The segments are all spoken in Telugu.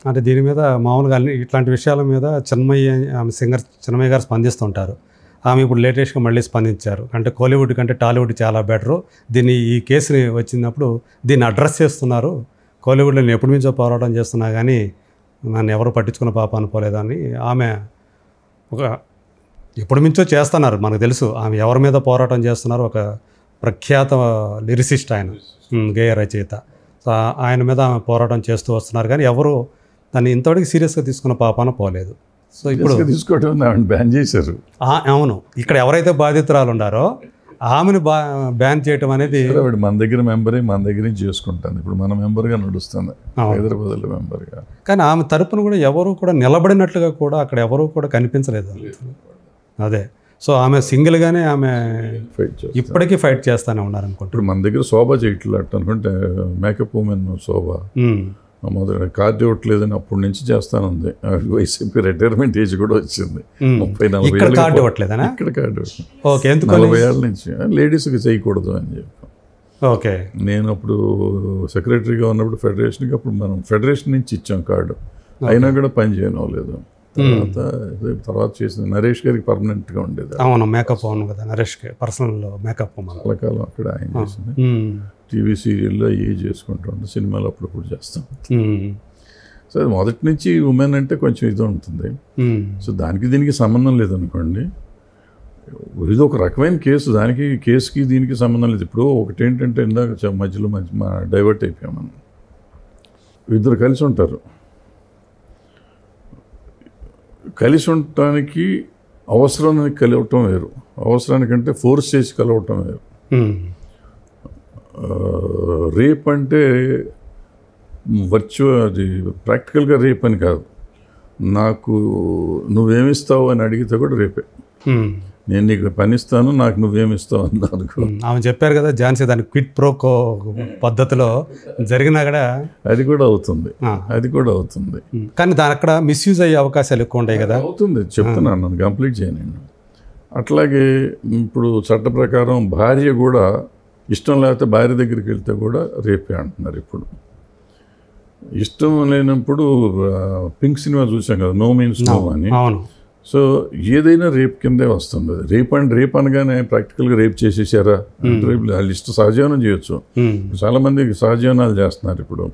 అంటే దీని మీద మామూలుగా ఇట్లాంటి విషయాల మీద ఆమె సింగర్ చిన్మయ్య గారు స్పందిస్తుంటారు. ఆమె ఇప్పుడు లేటెస్ట్గా మళ్ళీ స్పందించారు. అంటే కోలీవుడ్ కంటే టాలీవుడ్ చాలా బెటరు, ఈ కేసుని వచ్చినప్పుడు దీన్ని అడ్రస్ చేస్తున్నారు, కోలీవుడ్లో నేను ఎప్పటి నుంచో పోరాటం చేస్తున్నా కానీ నన్ను ఎవరు పట్టించుకున్న పాప అనుకోలేదని ఆమె ఎప్పటి నుంచో చేస్తున్నారు. మనకు తెలుసు ఆమె ఎవరి మీద పోరాటం చేస్తున్నారు. ఒక ప్రఖ్యాత లిరిసిస్ట్ ఆయన, గేయ రచయిత. సో ఆయన మీద ఆమె పోరాటం చేస్తూ వస్తున్నారు కానీ ఎవరు దాన్ని ఇంతవరకు సీరియస్గా తీసుకున్న పాపాన పోలేదు. సో ఇప్పుడు తీసుకోవడం బ్యాన్ చేశారు. అవును, ఇక్కడ ఎవరైతే బాధితురాలు ఉన్నారో ఆమెను బ్యాన్ చేయటం అనేది మన దగ్గర మెంబరే, మన దగ్గర నుంచి చేసుకుంటాను. ఇప్పుడు మన మెంబర్గా నడుస్తుంది, హైదరాబాద్లో మెంబర్గా. కానీ ఆమె తరపున కూడా ఎవరు కూడా నిలబడినట్లుగా కూడా అక్కడ ఎవరు కూడా కనిపించలేదు. అదే, సో ఆమె సింగిల్గానే ఆమె ఇప్పటికీ ఫైట్ చేస్తూనే ఉన్నారు అనుకుంటా. ఇప్పుడు మన దగ్గర శోభ చేయట్లేదు అనుకుంటే, మేకప్ ఉమెన్ శోభ మొదటి కార్డు ఇవ్వట్లేదని అప్పటి నుంచి చేస్తానుంది. వైసీపీ రిటైర్మెంట్ ఏజ్ కూడా వచ్చింది, 30-40 ఏళ్ళు. కార్డు ఇవ్వట్లేదనా? ఇక్కడ కార్డు ఓకే, 40 ఏళ్ళ నుంచి లేడీస్కి చేయకూడదు అని చెప్పి. ఓకే, నేను అప్పుడు సెక్రటరీగా ఉన్నప్పుడు ఫెడరేషన్కి, అప్పుడు మనం ఫెడరేషన్ నుంచి ఇచ్చాం కార్డు, అయినా కూడా పని చేయనవలేదు. తర్వాత చేసింది నరేష్ గారికి పర్మనెంట్గా ఉండేది. అవును, మేకప్ అవును కదా, నరేష్కి పర్సనల్ మేకప్ చాలా కాలం అక్కడ ఆయన చేసింది. టీవీ సీరియల్లో ఏ చేసుకుంటూ ఉంటాం, సినిమాలు అప్పుడప్పుడు చేస్తాం. సో అది మొదటి నుంచి ఉమెన్ అంటే కొంచెం ఇది ఉంటుంది. సో దానికి దీనికి సంబంధం లేదనుకోండి, ఇది ఒక రకమైన కేసు, దానికి కేసుకి దీనికి సంబంధం లేదు. ఇప్పుడు ఒకటి ఏంటంటే, ఇందాక మధ్యలో డైవర్ట్ అయిపోయాం మనం. ఇద్దరు కలిసి ఉంటారు, కలిసి ఉండటానికి అవసరానికి కలవటం వేరు, అవసరానికంటే ఫోర్స్ చేసి కలవటం వేరు. రేప్ అంటే అది ప్రాక్టికల్గా రేప్ అని కాదు. నాకు నువ్వేమిస్తావు అని అడిగితే కూడా రేపే. నేను నీకు పనిస్తాను, నాకు నువ్వేమిస్తావు అన్నాను. ఆమె చెప్పారు కదా ఝాన్సీ, దాని క్విట్ ప్రోకో పద్ధతిలో జరిగినా కూడా అది కూడా అవుతుంది, అది కూడా అవుతుంది. కానీ దాని అక్కడ మిస్యూజ్ అయ్యే అవకాశాలు ఎక్కువ ఉంటాయి కదా. అవుతుంది, చెప్తున్నాను, నన్ను కంప్లీట్ చేయనండి. అట్లాగే ఇప్పుడు చట్ట ప్రకారం భార్య కూడా ఇష్టం లేకపోతే భార్య దగ్గరికి వెళ్తే కూడా రేపే అంటున్నారు. ఇప్పుడు ఇష్టం లేనప్పుడు పింక్ సినిమా చూసాం కదా, నో మీన్స్ నో అని. సో ఏదైనా రేప్ కిందే వస్తుంది. రేప్ అనగానే ప్రాక్టికల్గా రేప్ చేసేసారా రేపు వాళ్ళు ఇష్టం సహజీవనం చేయొచ్చు. చాలామంది సహజీవనాలు చేస్తున్నారు. ఇప్పుడు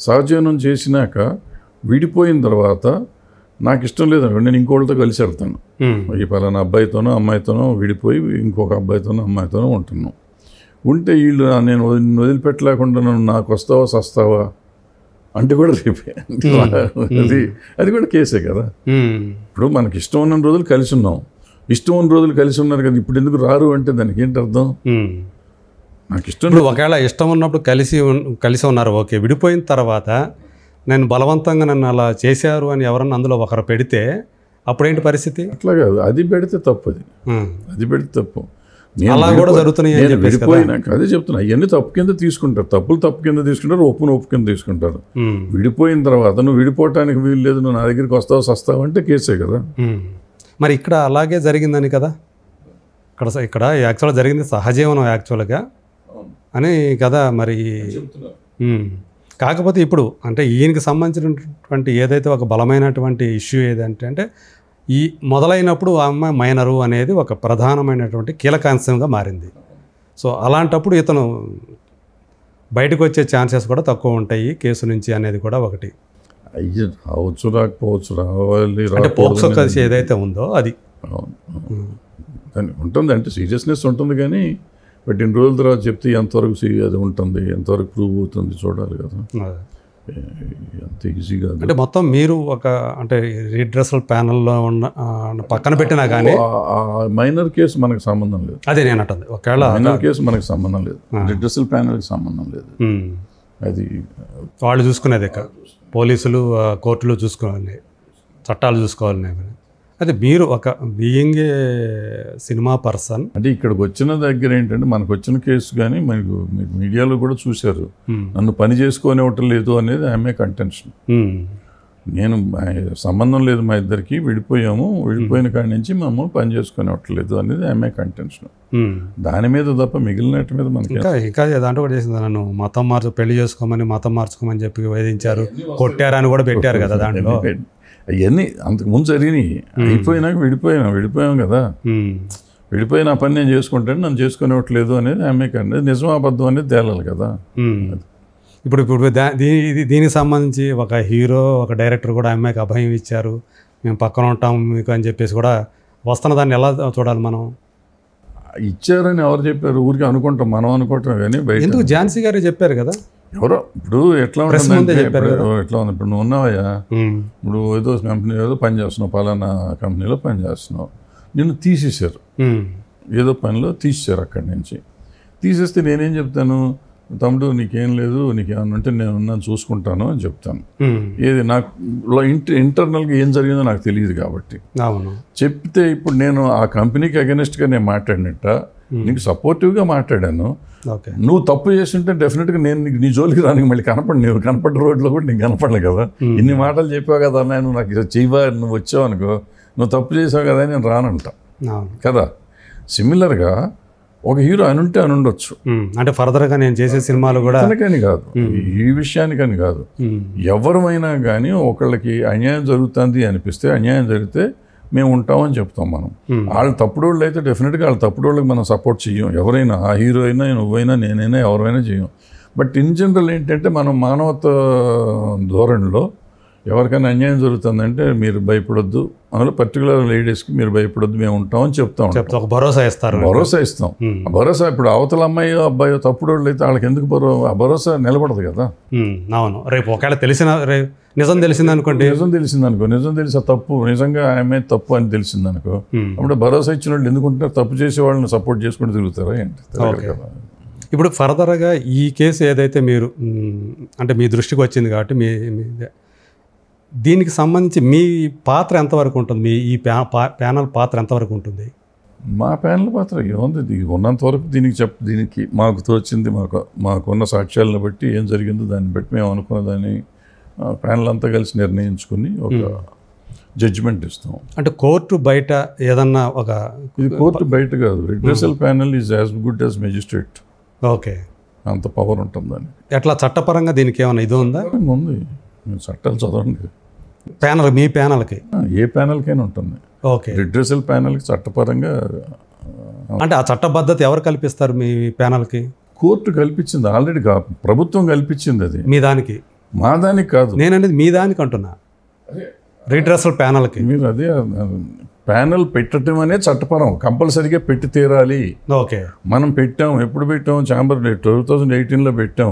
సహజీవనం చేసినాక విడిపోయిన తర్వాత నాకు ఇష్టం లేదండి, నేను ఇంకోళ్ళతో కలిసి వెళ్తాను, ఈ పలానా అబ్బాయితోనో అమ్మాయితోనో విడిపోయి ఇంకొక అబ్బాయితోనో అమ్మాయితోనో ఉంటున్నాను. ఉంటే వీళ్ళు నేను వదిలిపెట్టలేకుండా నాకు వస్తావా సస్తావా అంటే కూడా రేపే. అది కూడా కేసే కదా. ఇప్పుడు మనకి ఇష్టం ఉన్న రోజులు కలిసి ఉన్నాం, ఇష్టం ఉన్న రోజులు కలిసి ఉన్నారు కదా, ఇప్పుడు ఎందుకు రారు అంటే దానికి ఏంటి అర్థం? నాకు ఇష్టం, ఒకవేళ ఇష్టం ఉన్నప్పుడు కలిసి ఉన్నారు ఓకే, విడిపోయిన తర్వాత నేను బలవంతంగా నన్ను అలా చేశారు అని ఎవరన్నా అందులో ఒకరు పెడితే అప్పుడేంటి పరిస్థితి? అట్లా కాదు, అది పెడితే తప్పు, అది పెడితే తప్పు. అలా కూడా జరుగుతున్నాయి. విడిపోయినాక అదే చెప్తున్నా, అవన్నీ తప్పు కింద తీసుకుంటారు, తప్పులు తప్పు కింద తీసుకుంటారు, ఒప్పు కింద తీసుకుంటారు. విడిపోయిన తర్వాత నువ్వు విడిపోవటానికి వీలు లేదు, నువ్వు నా దగ్గరికి వస్తావు అంటే కేసే కదా. మరి ఇక్కడ అలాగే జరిగిందని కదా, ఇక్కడ యాక్చువల్గా జరిగింది సహజీవనం యాక్చువల్గా అని కదా. మరి కాకపోతే ఇప్పుడు అంటే ఈయనకి సంబంధించినటువంటి ఏదైతే ఒక బలమైనటువంటి ఇష్యూ ఏదంటే అంటే ఈ మొదలైనప్పుడు ఆ అమ్మాయి మైనరు అనేది ఒక ప్రధానమైనటువంటి కీలకాంశంగా మారింది. సో అలాంటప్పుడు ఇతను బయటకు వచ్చే ఛాన్సెస్ కూడా తక్కువ ఉంటాయి కేసు నుంచి అనేది కూడా ఒకటి. అయ్యో రావచ్చు, రాకపోవచ్చు, రావాలి, అంటే పోక్సో కలిసి ఏదైతే ఉందో అది ఉంటుంది, అంటే సీరియస్నెస్ ఉంటుంది. కానీ బట్ ఇన్ని రోజుల తర్వాత చెప్తే ఎంతవరకు అది ఉంటుంది, ఎంతవరకు ప్రూవ్ అవుతుంది చూడాలి కదా. అంత ఈజీగా అంటే మొత్తం మీరు ఒక అంటే రీడ్రెసల్ ప్యానల్లో ఉన్న పక్కన పెట్టినా కానీ మైనర్ కేసు మనకు సంబంధం లేదు. అదే నేను అంటుంది, ఒకవేళ మైనర్ కేసు మనకు సంబంధం లేదు, రీడ్రెసల్ ప్యానల్కి సంబంధం లేదు. అది వాళ్ళు చూసుకునేది, పోలీసులు కోర్టులు చూసుకోవాలి, చట్టాలు చూసుకోవాలి. అదే మీరు ఒక బీయింగ్ ఏ సినిమా పర్సన్ అంటే ఇక్కడికి వచ్చిన దగ్గర ఏంటంటే మనకు వచ్చిన కేసు కానీ మీకు మీడియాలో కూడా చూశారు, నన్ను పని చేసుకోనివ్వటం లేదు అనేది ఆమె కంటెన్షన్. నేను సంబంధం లేదు మా ఇద్దరికి, విడిపోయాము, విడిపోయిన కాడి నుంచి మమ్మల్ని పని చేసుకునేవట్లేదు అనేది ఆమె కంటెన్షన్. దాని మీద తప్ప మిగిలిన మీద మనకి ఇంకా దాంట్లో కూడా చేసింది, నన్ను మతం పెళ్లి చేసుకోమని మతం మార్చుకోమని చెప్పి వేధించారు, కొట్టారని కూడా పెట్టారు కదా దాంట్లో. అవన్నీ అంతకుముందు జరిగినాయి. అయిపోయినాక విడిపోయాం కదా. విడిపోయి నా పని నేను చేసుకుంటాను, నన్ను చేసుకునేవట్లేదు అనేది ఆమె కంటే నిజం అబద్ధం అనేది తేలాలి కదా. ఇప్పుడు దీనికి సంబంధించి ఒక హీరో ఒక డైరెక్టర్ కూడా అమ్మాయికి అభయం ఇచ్చారు, మేము పక్కన ఉంటాం మీకు అని చెప్పేసి కూడా వస్తున్న దాన్ని ఎలా చూడాలి మనం? ఇచ్చారని ఎవరు చెప్పారు? ఊరికి అనుకుంటాం, మనం అనుకుంటాం కానీ బయట ఎందుకు ఝాన్సీ గారే చెప్పారు కదా. ఎవరో ఇప్పుడు ఎట్లా ఉంటుంది, ఎట్లా ఉంది, ఇప్పుడు నువ్వు ఉన్నావయ్యా, ఇప్పుడు ఏదో కంపెనీ ఏదో పని చేస్తున్నావు, పలానా కంపెనీలో పని చేస్తున్నావు, నిన్ను తీసేశారు, ఏదో పనిలో తీసేశారు, అక్కడి నుంచి తీసేస్తే నేనేం చెప్తాను, తమ్ముడు నీకేం లేదు, నీకేమన్నా ఉంటే నేను ఉన్నాను చూసుకుంటాను అని చెప్తాను. ఏది నాకు ఇంటర్నల్గా ఏం జరిగిందో నాకు తెలియదు కాబట్టి చెప్తే, ఇప్పుడు నేను ఆ కంపెనీకి అగెనిస్ట్గా నేను మాట్లాడినట్ట, నీకు సపోర్టివ్గా మాట్లాడాను, నువ్వు తప్పు చేస్తుంటే డెఫినెట్గా నేను నీ జోలికి రానికి మళ్ళీ నువ్వు కనపడ్డ రోడ్లో కూడా నీకు కనపడలే కదా. ఇన్ని మాటలు చెప్పావు కదా అన్న, నువ్వు నాకు చెయ్యవా, నువ్వు వచ్చావు అనుకో, నువ్వు తప్పు చేసావు కదా నేను రానంటా కదా. సిమిలర్గా ఒక హీరో అనుంటే అనుండొచ్చు, అంటే ఫర్దర్గా నేను చేసే సినిమాలు కూడా కానీ కాదు, ఈ విషయానికని కాదు, ఎవరమైనా కానీ ఒకళ్ళకి అన్యాయం జరుగుతుంది అనిపిస్తే, అన్యాయం జరిగితే మేము ఉంటామని చెప్తాం మనం. వాళ్ళు తప్పుడు వాళ్ళు అయితే డెఫినెట్గా వాళ్ళ తప్పుడు వాళ్ళకి మనం సపోర్ట్ చెయ్యం, ఎవరైనా, ఆ హీరో అయినా నువ్వైనా నేనైనా ఎవరైనా చెయ్యం. బట్ ఇన్ జనరల్ ఏంటంటే మనం మానవత ధోరణిలో ఎవరికైనా అన్యాయం జరుగుతుందంటే మీరు భయపడొద్దు, అందులో పర్టికులర్ లేడీస్కి మీరు భయపడొద్దు, మేము ఉంటామని చెప్తాం, భరోసా ఇస్తారు, భరోసా ఇస్తాం. ఆ భరోసా ఇప్పుడు అవతల అమ్మాయో అబ్బాయో తప్పుడు వాళ్ళు అయితే వాళ్ళకి ఎందుకు ఆ భరోసా నిలబడదు కదా. అవును, రేపు ఒకవేళ నిజం తెలిసిందనుకోండి, నిజం తెలిసి తప్పు, నిజంగా ఆమె తప్పు అని తెలిసిందనుకో, అప్పుడు భరోసా ఇచ్చిన వాళ్ళు ఎందుకుంటారు, తప్పు చేసే వాళ్ళని సపోర్ట్ చేసుకుంటూ తిరుగుతారా ఏంటి? ఇప్పుడు ఫర్దర్గా ఈ కేసు ఏదైతే మీరు అంటే మీ దృష్టికి వచ్చింది కాబట్టి దీనికి సంబంధించి మీ పాత్ర ఎంతవరకు ఉంటుంది, ఈ ప్యానల్ పాత్ర ఎంతవరకు ఉంటుంది? మా ప్యానల్ పాత్ర ఏముంది, ఉన్నంతవరకు దీనికి మాకు తోచింది, మాకున్న సాక్ష్యాలను బట్టి ఏం జరిగిందో దాన్ని బట్టి మేము అనుకున్న దాన్ని ప్యానల్ అంతా కలిసి నిర్ణయించుకుని ఒక జడ్జిమెంట్ ఇస్తాం. అంటే కోర్టు బయట ఏదన్నా ఒక, ఇది కోర్టు బయట కాదు, redressal panel is as good as magistrate. Okay, అంత పవర్ ఉంటుంది దానికి. ఎట్లా చట్టపరంగా దీనికి ఏమన్నా ఇది ఉందా? ఉంది, చట్టాలు చదవండి. ప్యానల్ మీ ప్యానల్కి ఏ ప్యానల్కైనా ఉంటుంది. ఓకే, రిడ్రెసల్ ప్యానల్కి చట్టపరంగా అంటే ఆ చట్టబద్ధత ఎవరు కల్పిస్తారు మీ ప్యానల్కి? కోర్టు కల్పించింది ఆల్రెడీ, ప్రభుత్వం కల్పించింది. అది మీ దానికి? మా దానికి కాదు, నేననేది మీ దానికి అంటున్నా, రిడ్రెసల్ ప్యానల్కి. మీరు అదే ప్యానల్ పెట్టడం అనేది చట్టపరం, కంపల్సరీగా పెట్టి తీరాలి. ఓకే, మనం పెట్టాం, ఎప్పుడు పెట్టాం, ఛాంబర్ 2018లో పెట్టాం.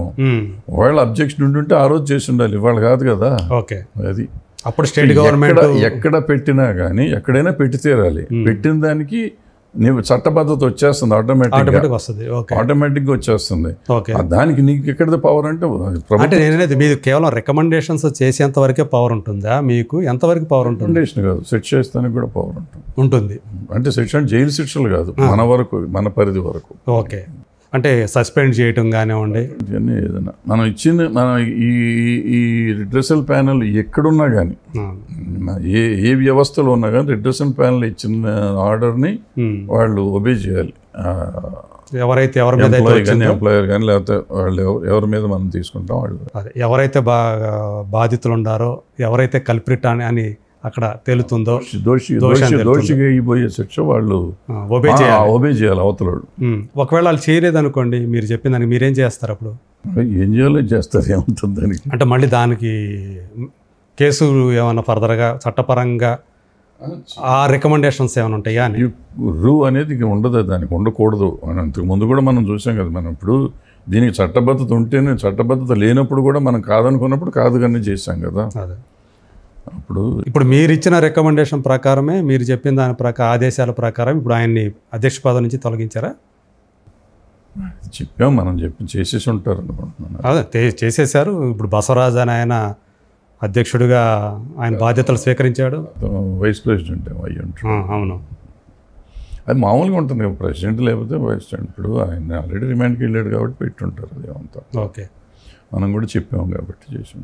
ఒకవేళ అబ్జెక్షన్ ఉంటుంటే ఆ రోజు చేసి ఉండాలి, ఇవాళ కాదు కదా. ఓకే, అది అప్పుడు స్టేట్ గవర్నమెంట్ ఎక్కడ పెట్టినా కానీ ఎక్కడైనా పెట్టి తీరాలి. పెట్టిన దానికి నీకు చట్టబద్ధత వచ్చేస్తుంది, ఆటోమేటిక్గా వచ్చేస్తుంది. దానికి నీకు ఎక్కడ పవర్ అంటే నేననేది మీరు కేవలం రికమెండేషన్స్ చేసేంత వరకే పవర్ ఉంటుందా మీకు? ఎంతవరకు పవర్ ఉంటుంది? రికమెండేషన్ కాదు, సెట్ చేస్తానికి కూడా పవర్ ఉంటుంది. అంటే సెక్షన్ జైలు శిక్షలు కాదు, మన వరకు, మన పరిధి వరకు. ఓకే, అంటే సస్పెండ్ చేయటం కానివ్వండి, ఇవన్నీ ఏదైనా మనం ఇచ్చింది, మనం ఈ రిడ్రెసల్ ప్యానల్ ఎక్కడున్నా కానీ, ఏ వ్యవస్థలో ఉన్నా కానీ రిడ్రెసల్ ప్యానల్ ఇచ్చిన ఆర్డర్ని వాళ్ళు ఒబే చేయాలి. ఎవరైతే ఎంప్లాయర్ కానీ లేకపోతే వాళ్ళు ఎవరి మీద మనం తీసుకుంటాం, వాళ్ళు ఎవరైతే బాధితులు ఉన్నారో, ఎవరైతే కల్ప్రిట్ అని అక్కడ తేలుతుందో, దోషిగా అయిపోయే శిక్ష వాళ్ళు ఒబే చేయాలి అవతలాడు. ఒకవేళ వాళ్ళు చేయలేదనుకోండి, మీరు చెప్పిన దానికి మీరేం చేస్తారు? అప్పుడు ఏం చేయాలో చేస్తారు, ఏముంటుంది దానికి. అంటే మళ్ళీ దానికి కేసు ఏమైనా ఫర్దర్గా చట్టపరంగా ఆ రికమెండేషన్స్ ఏమైనా ఉంటాయా అని? అనేది ఉండదు, దానికి ఉండకూడదు అని అంతకు ముందు కూడా మనం చూసాం కదా. మనం ఇప్పుడు దీనికి చట్టబద్ధత ఉంటేనే, చట్టబద్ధత లేనప్పుడు కూడా మనం కాదనుకున్నప్పుడు కాదు కానీ చేశాం కదా. అదే ఇప్పుడు మీరు ఇచ్చిన రికమెండేషన్ ప్రకారమే, మీరు చెప్పిన దాని ఆదేశాల ప్రకారం ఇప్పుడు ఆయన్ని అధ్యక్ష పదవి నుంచి తొలగించారా? చెప్పాం, మనం చేసేసి ఉంటారు అనుకుంటున్నాను. అదే చేసేసారు. ఇప్పుడు బసవరాజు అని ఆయన అధ్యక్షుడిగా ఆయన బాధ్యతలు స్వీకరించాడు, వైస్ ప్రెసిడెంట్ అయ్యి ఉంటాడు. అవును, అది మామూలుగా ఉంటుంది, ప్రెసిడెంట్ లేకపోతే వైస్ ప్రెసిడెంట్. ఇప్పుడు ఆయన ఆల్రెడీ రిమాండ్కి వెళ్ళాడు కాబట్టి పెట్టుంటారు అదేమంతా. ఓకే, మనం కూడా చెప్పాము కాబట్టి చేసి